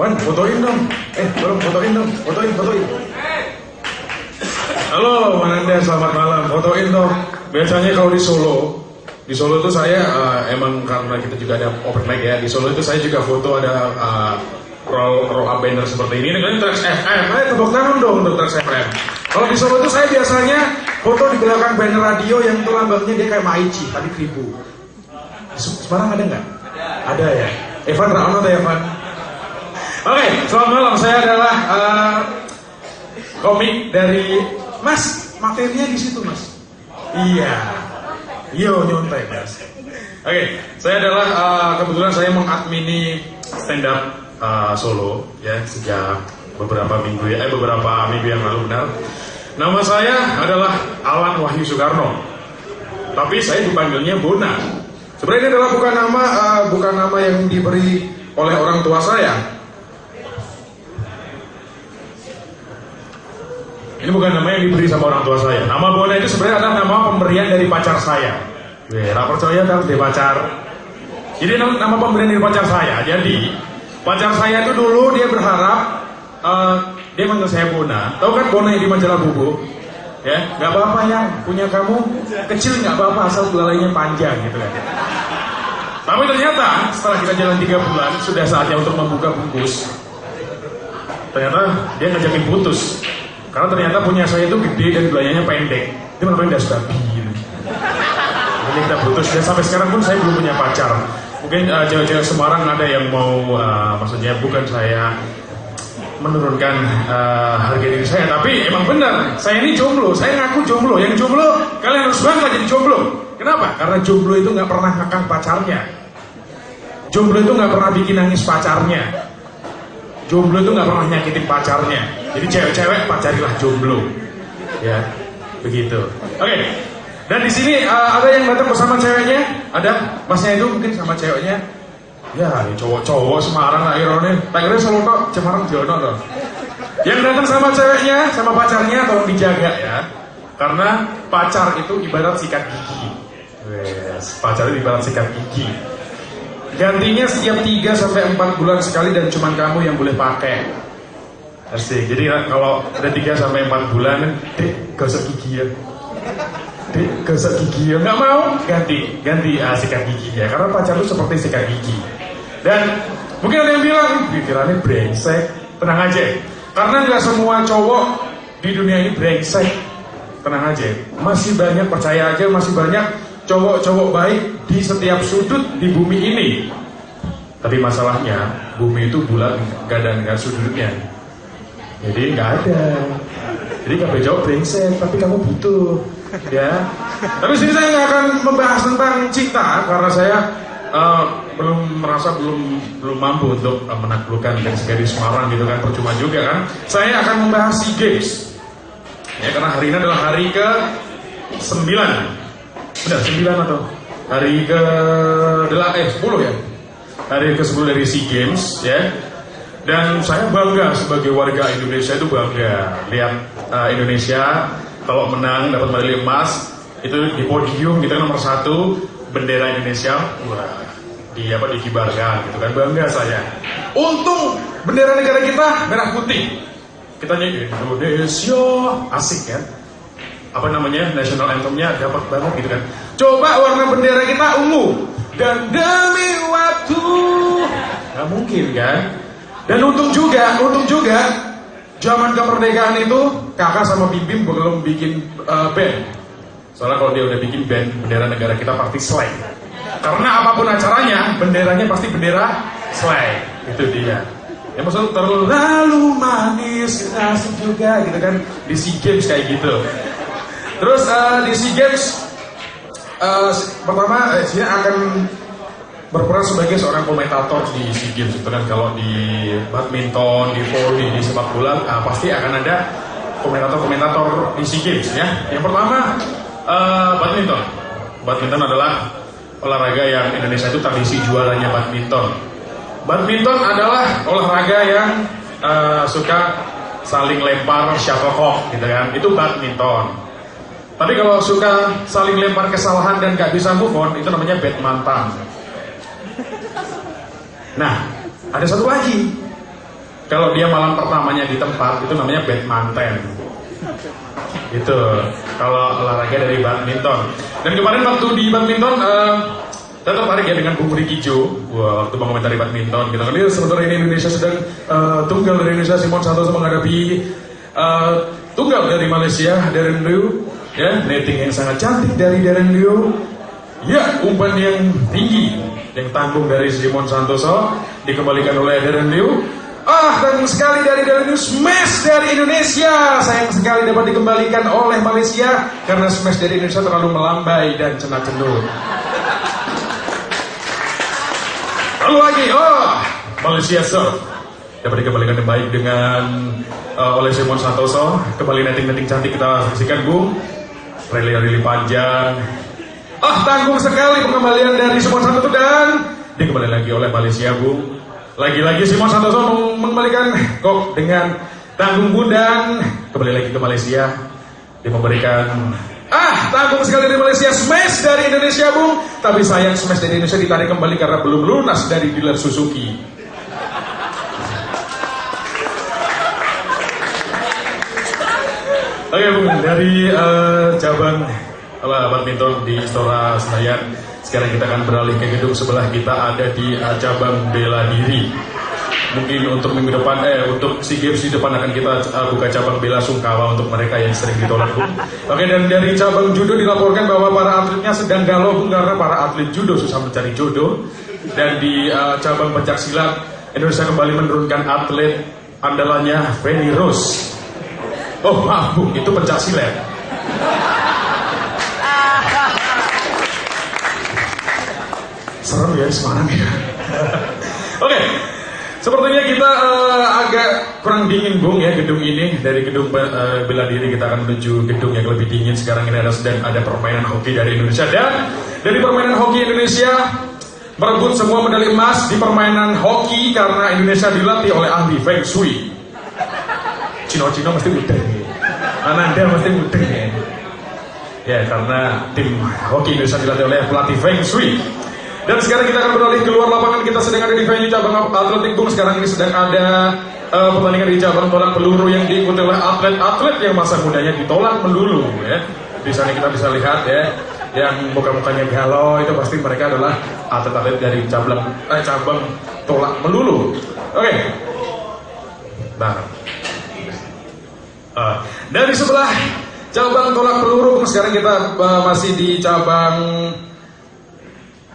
Wan, fotoin dong. Tolong fotoin dong. Fotoin. Halo, Mananda, selamat malam. Fotoin dong. Biasanya kalau di Solo itu saya emang karena kita juga ada open mic ya. Di Solo itu saya juga foto ada roll up banner seperti ini dengan Trax FM. Tepuk tangan dong untuk Trax FM. Kalau di Solo itu saya biasanya foto di belakang banner radio yang itu lambangnya dia kayak Maichi, tapi 1000. Semarang ada nggak? Ada ya. Evan Rano atau Evan? Oke, selamat malam. Saya adalah komik dari Mas. Materinya di situ, Mas. Iya. Yo nyontek, Mas. Oke, saya adalah kebetulan saya mengadmini stand up Solo ya sejak beberapa minggu yang lalu benar. Nama saya adalah Alan Wahyu Soekarno. Tapi saya dipanggilnya Bona. Sebenarnya ini adalah bukan nama yang diberi oleh orang tua saya. Ini bukan nama yang diberi sama orang tua saya. Nama Bona itu sebenarnya adalah nama pemberian dari pacar saya. Nggak percaya kan dia pacar. Jadi nama pemberian dari pacar saya. Jadi pacar saya itu dulu dia berharap dia manggil saya Bona. Tahu kan Bona yang di majalah Bubu? Ya, nggak apa-apa yang punya kamu kecil nggak apa-apa asal belalainya panjang gitu kan. Tapi ternyata setelah kita jalan 3 bulan sudah saatnya untuk membuka bungkus. Ternyata dia ngajakin putus. Karena ternyata punya saya itu gede dan belanjanya pendek. Itu namanya das babi. Jadi kita putus. Dan sampai sekarang pun saya belum punya pacar. Mungkin cewek-cewek Semarang ada yang mau, maksudnya bukan saya menurunkan harga diri saya, tapi emang benar. Saya ini jomblo. Saya ngaku jomblo. Yang jomblo kalian harus bangga jadi jomblo. Kenapa? Karena jomblo itu nggak pernah ngakang pacarnya. Jomblo itu nggak pernah bikin nangis pacarnya. Jomblo itu nggak pernah nyakitin pacarnya. Jadi cewek-cewek pacarilah jomblo, ya begitu. Oke. Dan di sini ada yang datang bersama ceweknya, ada masnya itu mungkin sama ceweknya. Ya, ini cowok-cowok Semarang lah ironis. Tak kira Solo tok, Semarang Jono loh. Yang datang sama ceweknya, sama pacarnya tolong dijaga ya. Karena pacar itu ibarat sikat gigi. Yes, pacar itu ibarat sikat gigi. Gantinya setiap 3-4 bulan sekali dan cuma kamu yang boleh pakai. Asik. Jadi kalau ada 3-4 bulan, gosok gigi ya. Gosok gigi ya. Nggak mau, ganti sikat gigi ya. Karena pacar itu seperti sikat gigi. Dan mungkin ada yang bilang, pikirannya brengsek. Tenang aja. Karena nggak semua cowok di dunia ini brengsek. Tenang aja. Masih banyak, percaya aja, masih banyak cowok-cowok baik di setiap sudut di bumi ini. Tapi masalahnya bumi itu bulat, gak ada sudutnya. Jadi nggak ada. Jadi kabeh cowok brengsek, tapi kamu butuh, ya. Tapi sini saya nggak akan membahas tentang cinta karena saya belum mampu untuk menaklukkan gadis Semarang gitu kan, percuma juga kan. Saya akan membahas SEA Games. Ya karena hari ini adalah hari ke-9. Benar, 9 atau hari ke-10 ya. Hari ke-10 dari SEA Games ya. Dan saya bangga sebagai warga Indonesia itu bangga lihat Indonesia kalau menang dapat medali emas itu di podium kita nomor 1 bendera Indonesia dikibarkan gitu kan, bangga saya. Untung bendera negara kita merah putih. Kita nyanyi Indonesia asik kan. Apa namanya national anthemnya dapat banget gitu kan. Coba warna bendera kita ungu dan demi waktu nggak mungkin kan. Dan untung juga zaman kemerdekaan itu kakak sama Bim belum bikin band. Soalnya kalau dia udah bikin band bendera negara kita pasti slang. Karena apapun acaranya benderanya pasti bendera slang. Itu dia. Ya maksudnya terlalu manis asik juga gitu kan di SEA Games kayak gitu. Terus di SEA Games pertama saya akan berperan sebagai seorang komentator di SEA Games itu kan. Kalau di badminton, di volley, di sepak bola pasti akan ada komentator di SEA Games ya. Yang pertama badminton. Badminton adalah olahraga yang Indonesia itu tradisi juaranya badminton. Badminton adalah olahraga yang suka saling lempar shuttlecock gitu kan. Itu badminton. Tapi kalau suka saling lempar kesalahan dan gak bisa move on, itu namanya badminton. Nah, ada satu lagi. Kalau dia malam pertamanya di tempat, itu namanya badminton. Itu kalau olahraga dari badminton. Dan kemarin waktu di badminton, saya tertarik ya dengan Bung Riki Jo. Waktu mengomentari badminton, kita kan sementara ini Indonesia sedang tunggal dari Indonesia, Simon Santoso menghadapi tunggal dari Malaysia, Darren Liu. Ya, netting yang sangat cantik dari Darren Liu. Ya, umpan yang tinggi, yang tanggung dari Simon Santoso dikembalikan oleh Darren Liu. Tanggung sekali dari Darren Liu, smash dari Indonesia. Sayang sekali dapat dikembalikan oleh Malaysia karena smash dari Indonesia terlalu melambai dan cenat-cenut. Lalu lagi, Malaysia serve dapat dikembalikan dengan baik dengan oleh Simon Santoso. Kembali netting cantik kita saksikan, Bung. Rally panjang. Tanggung sekali pengembalian dari Simon Santoso dan dikembali lagi oleh Malaysia, Bung. Lagi-lagi Simon Santoso mengembalikan kok dengan tanggung dan kembali lagi ke Malaysia. Dia memberikan tanggung sekali dari Malaysia, smash dari Indonesia, Bung. Tapi sayang smash dari Indonesia ditarik kembali karena belum lunas dari dealer Suzuki. Oke, Bung, dari cabang badminton di Istora Senayan, sekarang kita akan beralih ke gedung sebelah kita, ada di cabang bela diri. Mungkin untuk minggu depan, untuk SEA Games di depan akan kita buka cabang bela sungkawa untuk mereka yang sering ditolak, Bung. Oke, dan dari cabang judo dilaporkan bahwa para atletnya sedang galau, Bung, karena para atlet judo susah mencari jodoh. Dan di cabang pencak silat, Indonesia kembali menurunkan atlet andalannya Feni Rose. Maaf, Bung, itu pencak silat. Serem ya Semarang ya. Oke, sepertinya kita agak kurang dingin, Bung, ya gedung ini. Dari gedung bela diri kita akan menuju gedung yang lebih dingin. Sekarang ini sedang ada permainan hoki dari Indonesia. Dan dari permainan hoki Indonesia merebut semua medali emas di permainan hoki karena Indonesia dilatih oleh ahli Feng Shui. Cino-cino mesti mudah nih. Ananda mesti mudah nih. Ya, karena tim hoki Indonesia dilatih oleh pelatih Feng Shui. Dan sekarang kita akan beralih keluar lapangan. Kita sedang ada di venue cabang atletik, Bung. Sekarang ini sedang ada pertandingan di cabang tolak peluru yang diikuti oleh atlet-atlet yang masa mudanya ditolak melulu, ya. Di sana kita bisa lihat, ya, yang muka-mukanya galau itu pasti mereka adalah atlet-atlet dari cabang tolak melulu. Oke. Nah, dari sebelah cabang tolak peluru, sekarang kita masih di cabang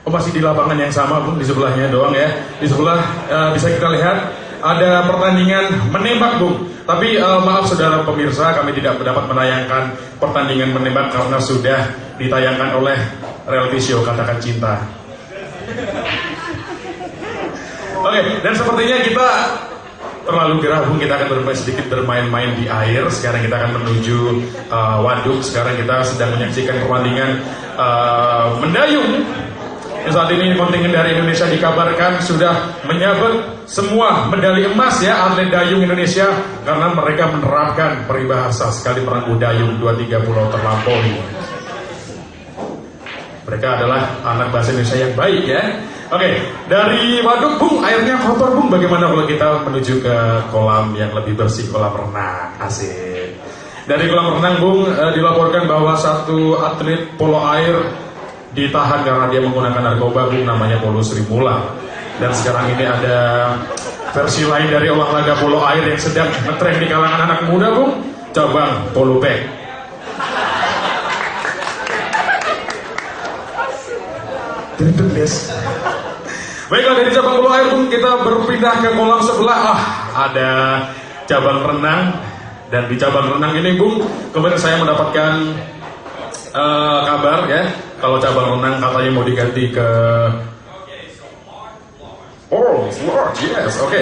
masih di lapangan yang sama, Bung, di sebelahnya doang, ya. Di sebelah bisa kita lihat ada pertandingan menembak, Bung. Tapi maaf saudara pemirsa, kami tidak dapat menayangkan pertandingan menembak karena sudah ditayangkan oleh reality show Katakan Cinta. Oke, dan sepertinya kita terlalu gerah, Bung. Kita akan sedikit bermain-main di air. Sekarang kita akan menuju waduk. Sekarang kita sedang menyaksikan pertandingan mendayung. Saat ini kontingen dari Indonesia dikabarkan sudah menyabet semua medali emas, ya, atlet dayung Indonesia, karena mereka menerapkan peribahasa sekali merangkuh dayung 2-3 pulau terlampaui. Mereka adalah anak bahasa Indonesia yang baik, ya. Oke, dari waduk, Bung, airnya kotor, Bung. Bagaimana kalau kita menuju ke kolam yang lebih bersih, kolam renang? Asik. Dari kolam renang, Bung, dilaporkan bahwa satu atlet polo air ditahan karena dia menggunakan narkoba, Bung, namanya Polo Sri Mulat. Dan sekarang ini ada versi lain dari olahraga polo air yang sedang ngetren di kalangan anak muda, Bung, cabang polo bag. Baiklah, dari cabang polo air, Bung, kita berpindah ke kolam sebelah. Ada cabang renang. Dan di cabang renang ini, Bung, kemarin saya mendapatkan kabar, ya, kalau cabang renang katanya mau diganti ke yes, oke.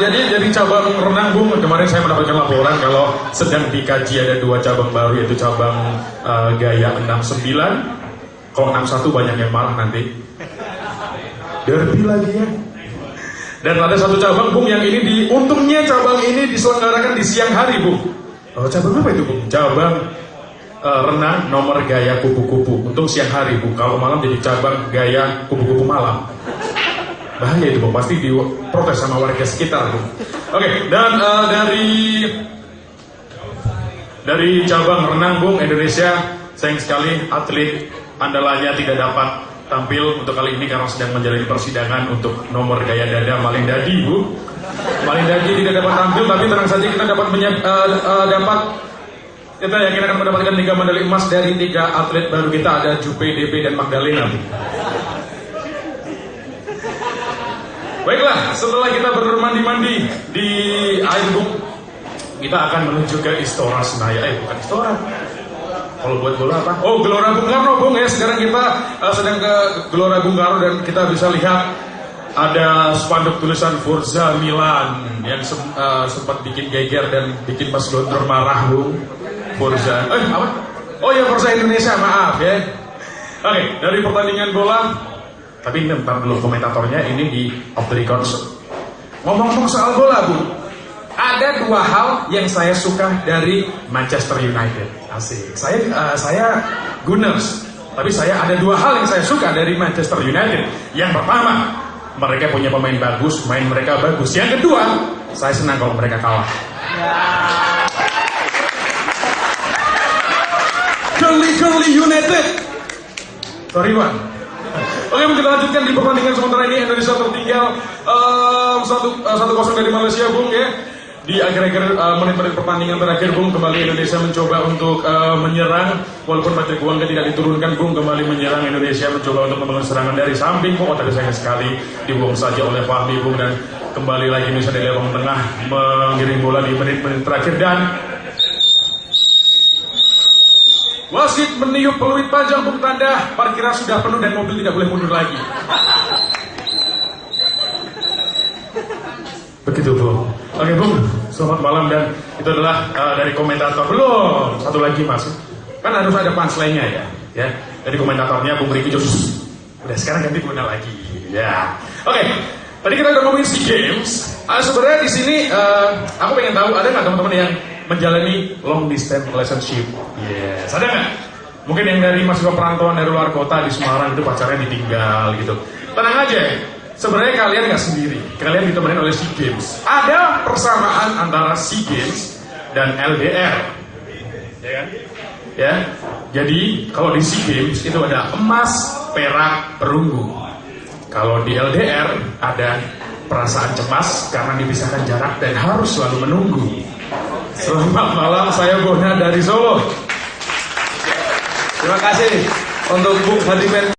Jadi cabang renang, Bung, kemarin saya mendapatkan laporan kalau sedang dikaji ada 2 cabang baru, yaitu cabang gaya 69. Kalau 61 banyak yang marah nanti. Derby lagi, ya. Dan ada satu cabang, Bung, yang ini untungnya cabang ini diselenggarakan di siang hari, Bung. Cabang apa itu, Bung? Cabang renang nomor gaya kupu-kupu. Untung siang hari, Bu. Kalau malam jadi cabang gaya kupu-kupu malam. Bahaya itu Bung, pasti diprotes sama warga sekitar Bung. Oke, dan dari cabang renang Bung Indonesia, sayang sekali atlet andalannya tidak dapat tampil untuk kali ini karena sedang menjalani persidangan untuk nomor gaya dada Malin Dadi Bu. Malin Dadi tidak dapat tampil, tapi tenang saja kita kita yakin akan mendapatkan 3 medali emas dari 3 atlet baru kita, ada Jupe, DP, dan Magdalena. Baiklah, setelah kita bermandi-mandi di air Bung, kita akan menuju ke Istora Senayan. Bukan Istora. Kalau buat bola apa? Oh, Gelora Bung Karno Bung ya. Sekarang kita sedang ke Gelora Bung Karno dan kita bisa lihat ada spanduk tulisan Forza Milan yang sempat bikin geger dan bikin Mas Gondor marah Bung. Forza. Apa? Oh ya, Forza Indonesia, maaf ya. Oke, dari pertandingan bola. Tapi ini bentar dulu komentatornya, ini di off the record. Ngomong-ngomong soal bola, Bu, ada 2 hal yang saya suka dari Manchester United. Asik. Saya Gunners, tapi saya ada 2 hal yang saya suka dari Manchester United. Yang pertama, mereka punya pemain bagus, main mereka bagus. Yang kedua, saya senang kalau mereka kalah. Geli United. Sorry, Bang. Oke, kita lanjutkan di pertandingan sementara ini. Indonesia tertinggal 1-0 dari Malaysia Bung ya. Di akhir-akhir menit-menit pertandingan terakhir Bung, kembali Indonesia mencoba untuk menyerang. Walaupun Patrick Wangga tidak diturunkan Bung, kembali menyerang. Indonesia mencoba untuk membangun serangan dari samping Bung. Tapi sayang sekali dibuang saja oleh Fahmi Bung, dan kembali lagi Indonesia dari lubang tengah mengirim bola di menit-menit terakhir, dan wasit meniup peluit panjang Bung, tanda parkiran sudah penuh dan mobil tidak boleh mundur lagi. Begitu Bung. Oke Bung, selamat malam, dan itu adalah dari komentator. Belum, satu lagi Mas. Kan harus ada punchline-nya ya. Dari komentatornya Bung Riki Josus. Udah, sekarang ganti Bunda lagi. Ya. Oke. Tadi kita udah ngomongin SEA Games. Sebenarnya di sini aku pengen tahu, ada nggak teman-teman yang menjalani long distance relationship? Yes, ada nggak? Mungkin yang dari mahasiswa perantauan dari luar kota di Semarang itu pacarnya ditinggal gitu. Tenang aja, sebenarnya kalian nggak sendiri. Kalian ditemenin oleh SEA Games. Ada persamaan antara SEA Games dan LDR, ya kan? Ya, jadi kalau di SEA Games itu ada emas, perak, perunggu. Kalau di LDR ada perasaan cemas karena dipisahkan jarak dan harus selalu menunggu. Selamat malam, saya Bona dari Solo. Terima kasih untuk Bung Hadimen.